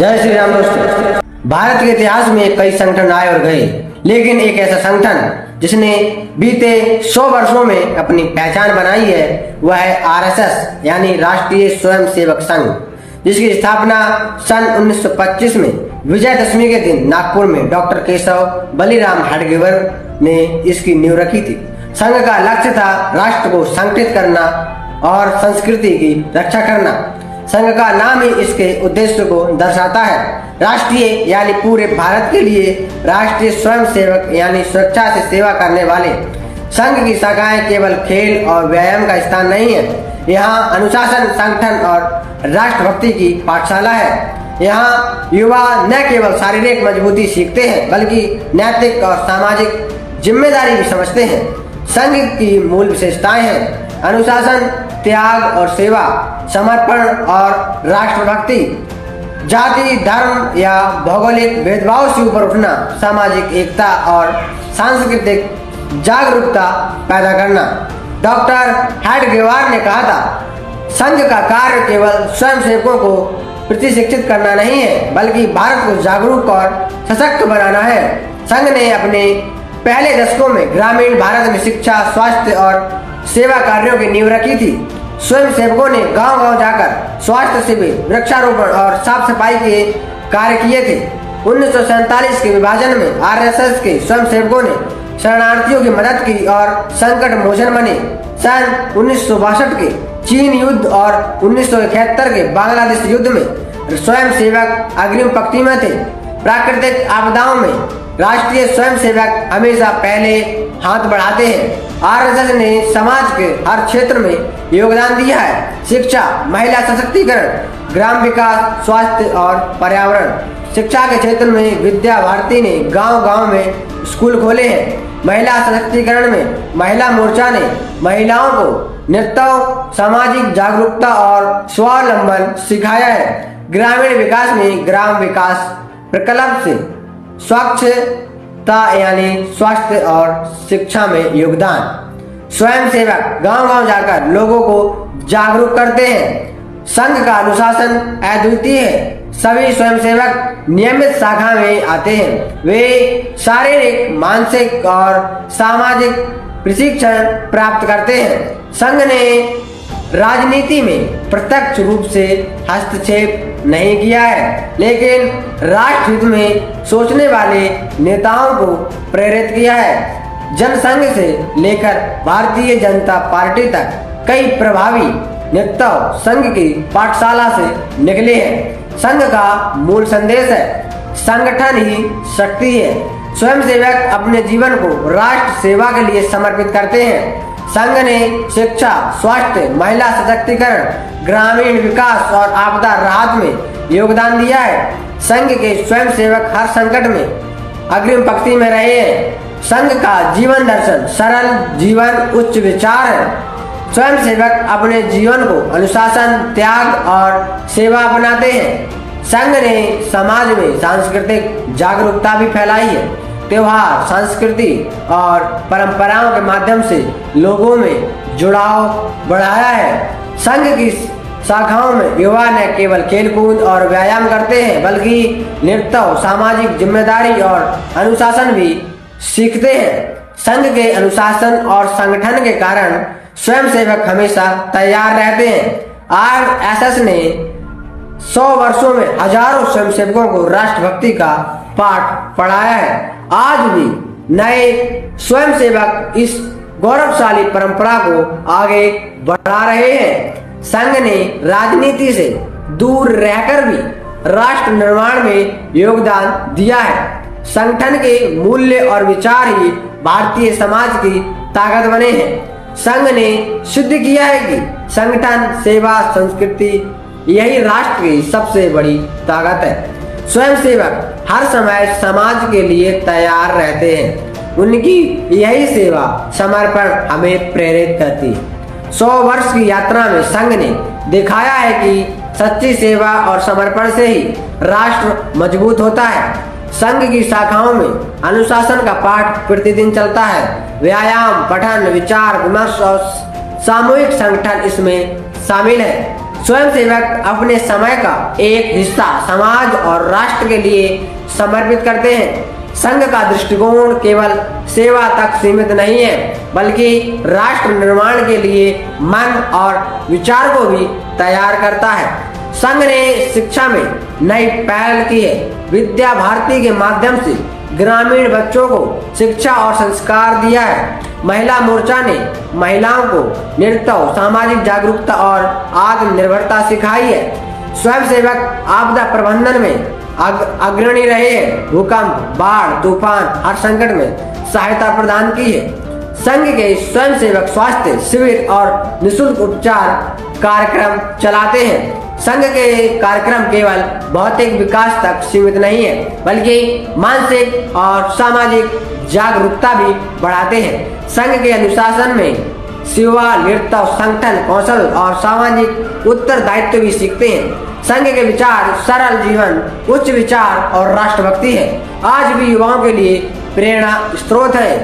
जय श्री राम दोस्तों। भारत के इतिहास में कई संगठन आए और गए, लेकिन एक ऐसा संगठन जिसने बीते 100 वर्षों में अपनी पहचान बनाई है वह है आरएसएस यानी राष्ट्रीय स्वयंसेवक संघ, जिसकी स्थापना सन 1925 में विजयदशमी के दिन नागपुर में डॉक्टर केशव बलिराम हेडगेवार ने इसकी नींव रखी थी। संघ का लक्ष्य था राष्ट्र को संगठित करना और संस्कृति की रक्षा करना। संघ का नाम ही इसके उद्देश्य को दर्शाता है। राष्ट्रीय यानी पूरे भारत के लिए, राष्ट्रीय स्वयंसेवक यानी सुरक्षा से सेवा करने वाले। संघ की शाखाएं केवल खेल और व्यायाम का स्थान नहीं है, यहाँ अनुशासन, संगठन और राष्ट्रभक्ति की पाठशाला है। यहाँ युवा न केवल शारीरिक मजबूती सीखते हैं बल्कि नैतिक और सामाजिक जिम्मेदारी भी समझते हैं। संघ की मूल विशेषताएं हैं अनुशासन, त्याग और सेवा, समर्पण और राष्ट्रभक्ति, जाति, धर्म या भौगोलिक भेदभाव से ऊपर उठना, सामाजिक एकता और सांस्कृतिक जागरूकता पैदा करना। डॉक्टर हेडगेवार ने कहा था, संघ का कार्य केवल स्वयंसेवकों को प्रशिक्षित करना नहीं है बल्कि भारत को जागरूक और सशक्त बनाना है। संघ ने अपने पहले दशकों में ग्रामीण भारत में शिक्षा, स्वास्थ्य और सेवा कार्यों की नींव रखी थी। स्वयंसेवकों ने गांव-गांव जाकर स्वास्थ्य शिविर, वृक्षारोपण और साफ सफाई के कार्य किए थे। 1947 के विभाजन में आरएसएस के स्वयंसेवकों ने शरणार्थियों की मदद की और संकट मोचन बने। सन 1962 के चीन युद्ध और 1971 के बांग्लादेश युद्ध में स्वयंसेवक अग्रिम पंक्ति में थे। प्राकृतिक आपदाओं में राष्ट्रीय स्वयंसेवक हमेशा पहले हाथ बढ़ाते हैं। आरएसएस ने समाज के हर क्षेत्र में योगदान दिया है। शिक्षा, महिला सशक्तिकरण, ग्राम विकास, स्वास्थ्य और पर्यावरण। शिक्षा के क्षेत्र में विद्या भारती ने गांव-गांव में स्कूल खोले हैं। महिला सशक्तिकरण में महिला मोर्चा ने महिलाओं को नेतृत्व, सामाजिक जागरूकता और स्वावलंबन सिखाया है। ग्रामीण विकास में ग्राम विकास प्रकल्प से स्वच्छता यानी स्वास्थ्य और शिक्षा में योगदान। स्वयंसेवक गांव-गांव जाकर लोगों को जागरूक करते हैं। संघ का अनुशासन अद्वितीय है। सभी स्वयंसेवक नियमित शाखा में आते हैं। वे शारीरिक, मानसिक और सामाजिक प्रशिक्षण प्राप्त करते हैं। संघ ने राजनीति में प्रत्यक्ष रूप से हस्तक्षेप नहीं किया है, लेकिन राष्ट्रहित में सोचने वाले नेताओं को प्रेरित किया है। जनसंघ से लेकर भारतीय जनता पार्टी तक कई प्रभावी नेता संघ की पाठशाला से निकले हैं। संघ का मूल संदेश है, संगठन ही शक्ति है। स्वयंसेवक अपने जीवन को राष्ट्र सेवा के लिए समर्पित करते हैं। संघ ने शिक्षा, स्वास्थ्य, महिला सशक्तिकरण, ग्रामीण विकास और आपदा राहत में योगदान दिया है। संघ के स्वयंसेवक हर संकट में अग्रिम पंक्ति में रहे हैं। संघ का जीवन दर्शन सरल जीवन, उच्च विचार है। स्वयंसेवक अपने जीवन को अनुशासन, त्याग और सेवा अपनाते हैं। संघ ने समाज में सांस्कृतिक जागरूकता भी फैलाई है। त्योहार, संस्कृति और परंपराओं के माध्यम से लोगों में जुड़ाव बढ़ाया है। संघ की शाखाओं में युवा न केवल खेलकूद और व्यायाम करते हैं बल्कि नृत्य, सामाजिक जिम्मेदारी और अनुशासन भी सीखते हैं। संघ के अनुशासन और संगठन के कारण स्वयंसेवक हमेशा तैयार रहते हैं। आरएसएस ने 100 वर्षों में हजारों स्वयंसेवकों को राष्ट्रभक्ति का पाठ पढ़ाया है। आज भी नए स्वयंसेवक इस गौरवशाली परंपरा को आगे बढ़ा रहे हैं। संघ ने राजनीति से दूर रहकर भी राष्ट्र निर्माण में योगदान दिया है। संगठन के मूल्य और विचार ही भारतीय समाज की ताकत बने हैं। संघ ने सिद्ध किया है कि संगठन, सेवा, संस्कृति यही राष्ट्र की सबसे बड़ी ताकत है। स्वयंसेवक हर समय समाज के लिए तैयार रहते हैं। उनकी यही सेवा, समर्पण हमें प्रेरित करती है। 100 वर्ष की यात्रा में संघ ने दिखाया है कि सच्ची सेवा और समर्पण से ही राष्ट्र मजबूत होता है। संघ की शाखाओं में अनुशासन का पाठ प्रतिदिन चलता है। व्यायाम, पठन, विचार विमर्श और सामूहिक संगठन इसमें शामिल है। स्वयंसेवक अपने समय का एक हिस्सा समाज और राष्ट्र के लिए समर्पित करते हैं। संघ का दृष्टिकोण केवल सेवा तक सीमित नहीं है, बल्कि राष्ट्र निर्माण के लिए मन और विचार को भी तैयार करता है। संघ ने शिक्षा में नई पहल की है। विद्या भारती के माध्यम से ग्रामीण बच्चों को शिक्षा और संस्कार दिया है। महिला मोर्चा ने महिलाओं को नेतृत्व, सामाजिक जागरूकता और आत्मनिर्भरता सिखाई है। स्वयंसेवक आपदा प्रबंधन में अग्रणी रहे हैं। भूकंप, बाढ़, तूफान, हर संकट में सहायता प्रदान की है। संघ के स्वयंसेवक स्वास्थ्य शिविर और निःशुल्क उपचार कार्यक्रम चलाते हैं। संघ के कार्यक्रम केवल भौतिक विकास तक सीमित नहीं है, बल्कि मानसिक और सामाजिक जागरूकता भी बढ़ाते हैं। संघ के अनुशासन में सेवा, नेतृत्व, संगठन कौशल और सामाजिक उत्तरदायित्व भी सीखते हैं। संघ के विचार सरल जीवन, उच्च विचार और राष्ट्रभक्ति है। आज भी युवाओं के लिए प्रेरणा स्रोत है।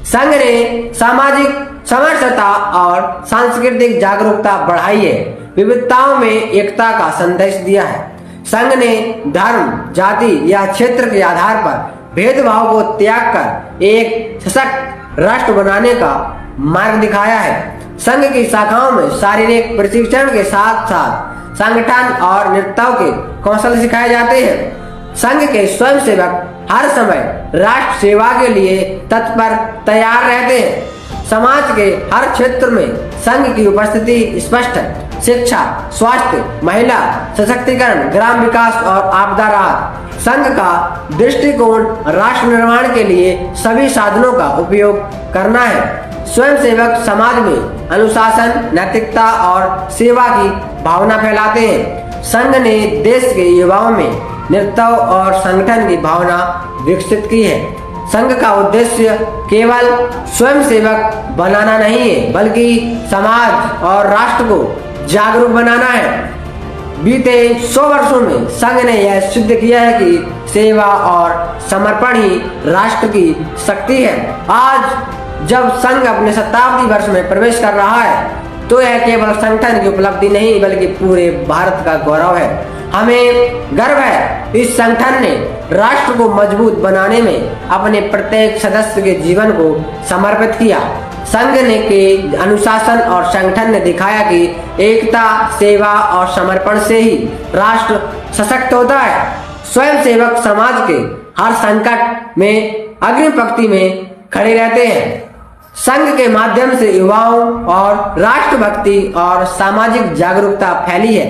संघ ने सामाजिक समरसता और सांस्कृतिक जागरूकता बढ़ाई है। विविधताओं में एकता का संदेश दिया है। संघ ने धर्म, जाति या क्षेत्र के आधार पर भेदभाव को त्याग कर एक सशक्त राष्ट्र बनाने का मार्ग दिखाया है। संघ की शाखाओं में शारीरिक प्रशिक्षण के साथ साथ संगठन और नेतृत्व के कौशल सिखाए जाते हैं। संघ के स्वयंसेवक हर समय राष्ट्र सेवा के लिए तत्पर तैयार रहते हैं। समाज के हर क्षेत्र में संघ की उपस्थिति स्पष्ट है। शिक्षा, स्वास्थ्य, महिला सशक्तिकरण, ग्राम विकास और आपदा राहत। संघ का दृष्टिकोण राष्ट्र निर्माण के लिए सभी साधनों का उपयोग करना है। स्वयंसेवक समाज में अनुशासन, नैतिकता और सेवा की भावना फैलाते हैं। संघ ने देश के युवाओं में नेतृत्व और संगठन की भावना विकसित की है। संघ का उद्देश्य केवल स्वयंसेवक बनाना नहीं है, बल्कि समाज और राष्ट्र को जागरूक बनाना है। बीते 100 वर्षों में संघ ने यह सिद्ध किया है कि सेवा और समर्पण ही राष्ट्र की शक्ति है। आज जब संघ अपने शताब्दी वर्ष में प्रवेश कर रहा है, तो यह केवल संगठन की उपलब्धि नहीं, बल्कि पूरे भारत का गौरव है। हमें गर्व है इस संगठन ने राष्ट्र को मजबूत बनाने में अपने प्रत्येक सदस्य के जीवन को समर्पित किया। संघ ने के अनुशासन और संगठन ने दिखाया कि एकता, सेवा और समर्पण से ही राष्ट्र सशक्त होता है। स्वयंसेवक समाज के हर संकट में अग्रिम पंक्ति में खड़े रहते हैं। संघ के माध्यम से युवाओं और राष्ट्रभक्ति और सामाजिक जागरूकता फैली है।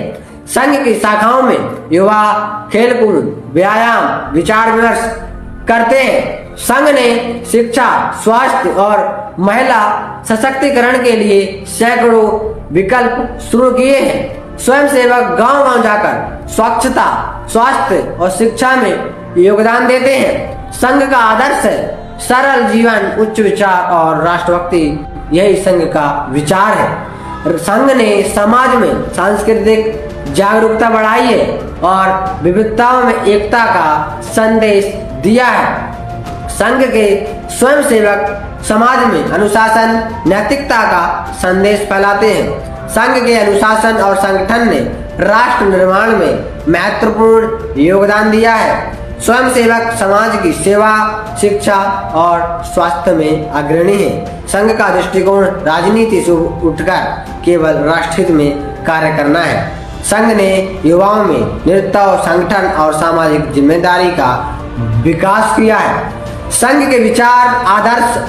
संघ की शाखाओं में युवा खेलकूद, व्यायाम, विचार विमर्श करते हैं। संघ ने शिक्षा, स्वास्थ्य और महिला सशक्तिकरण के लिए सैकड़ों विकल्प शुरू किए हैं। स्वयंसेवक गांव-गांव जाकर स्वच्छता, स्वास्थ्य और शिक्षा में योगदान देते हैं। संघ का आदर्श है सरल जीवन, उच्च विचार और राष्ट्रभक्ति। यही संघ का विचार है। संघ ने समाज में सांस्कृतिक जागरूकता बढ़ाई है और विविधताओं में एकता का संदेश दिया है। संघ के स्वयंसेवक समाज में अनुशासन, नैतिकता का संदेश फैलाते हैं। संघ के अनुशासन और संगठन ने राष्ट्र निर्माण में महत्वपूर्ण योगदान दिया है। स्वयंसेवक समाज की सेवा, शिक्षा और स्वास्थ्य में अग्रणी है। संघ का दृष्टिकोण राजनीति से उठकर केवल राष्ट्रहित में कार्य करना है। संघ ने युवाओं में नेतृत्व, संगठन और सामाजिक जिम्मेदारी का विकास किया है। संघ के विचार आदर्श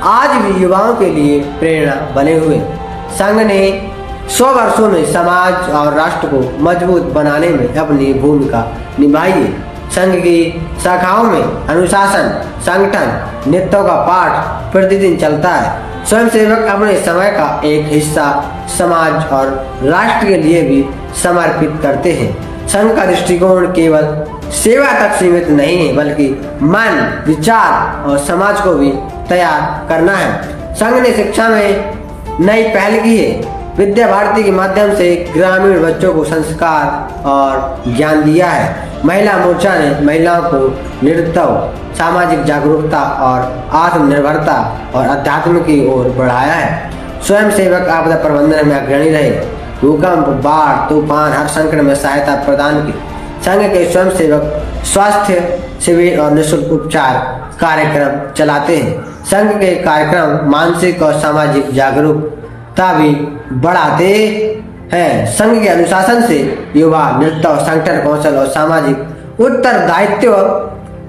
आज भी युवाओं के लिए प्रेरणा बने हुए। संघ ने 100 वर्षों में समाज और राष्ट्र को मजबूत बनाने में अपनी भूमिका निभाई है। संघ की शाखाओं में अनुशासन, संगठन, नेतृत्व का पाठ प्रतिदिन चलता है। स्वयंसेवक अपने समय का एक हिस्सा समाज और राष्ट्र के लिए भी समर्पित करते हैं। संघ का दृष्टिकोण केवल सेवा तक सीमित नहीं है, बल्कि मन, विचार और समाज को भी तैयार करना है। संघ ने शिक्षा में नई पहल की है। विद्या भारती के माध्यम से ग्रामीण बच्चों को संस्कार और ज्ञान दिया है। महिला मोर्चा ने महिलाओं को नेतृत्व, सामाजिक जागरूकता और आत्मनिर्भरता और अध्यात्म की ओर बढ़ाया है। स्वयंसेवक आपदा प्रबंधन में अग्रणी रहे भूकंप, बाढ़, तूफान, हर संकट में सहायता प्रदान की। संघ के स्वयंसेवक स्वास्थ्य शिविर और निःशुल्क उपचार कार्यक्रम चलाते हैं। संघ के कार्यक्रम मानसिक और सामाजिक जागरूकता भी बढ़ाते हैं। संघ के अनुशासन से युवा नेतृत्व, संगठन कौशल और सामाजिक उत्तरदायित्व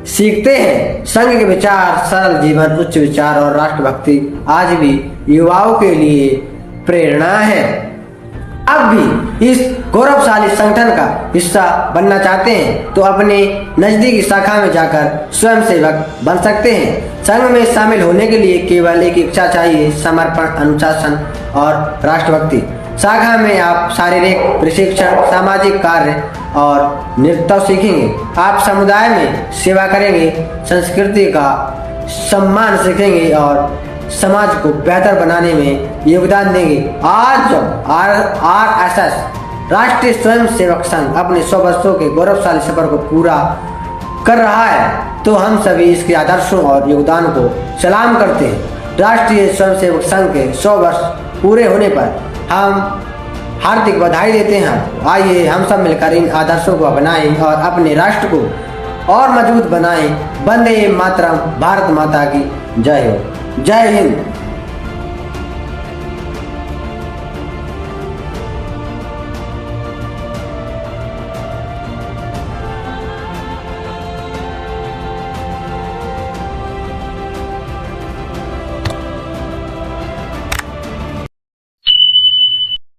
सीखते हैं। संघ के विचार, सरल जीवन, उच्च विचार और राष्ट्रभक्ति आज भी युवाओं के लिए प्रेरणा है। आप भी इस गौरवशाली संगठन का हिस्सा बनना चाहते हैं तो अपने नजदीकी शाखा में जाकर स्वयंसेवक बन सकते हैं। संघ में शामिल होने के लिए केवल एक इच्छा चाहिए, समर्पण, अनुशासन और राष्ट्रभक्ति। शाखा में आप शारीरिक प्रशिक्षण, सामाजिक कार्य और नेतृत्व सीखेंगे। आप समुदाय में सेवा करेंगे, संस्कृति का सम्मान सीखेंगे और समाज को बेहतर बनाने में योगदान देंगे। आज जब RSS राष्ट्रीय स्वयंसेवक संघ अपने 100 वर्षों के गौरवशाली सफर को पूरा कर रहा है तो हम सभी इसके आदर्शों और योगदान को सलाम करते हैं। राष्ट्रीय स्वयंसेवक संघ के 100 वर्ष पूरे होने पर हम हार्दिक बधाई देते हैं। आइए हम सब मिलकर इन आदर्शों को अपनाएं और अपने राष्ट्र को और मजबूत बनाएं। वंदे मातरम। भारत माता की जय हो। जय हिंद।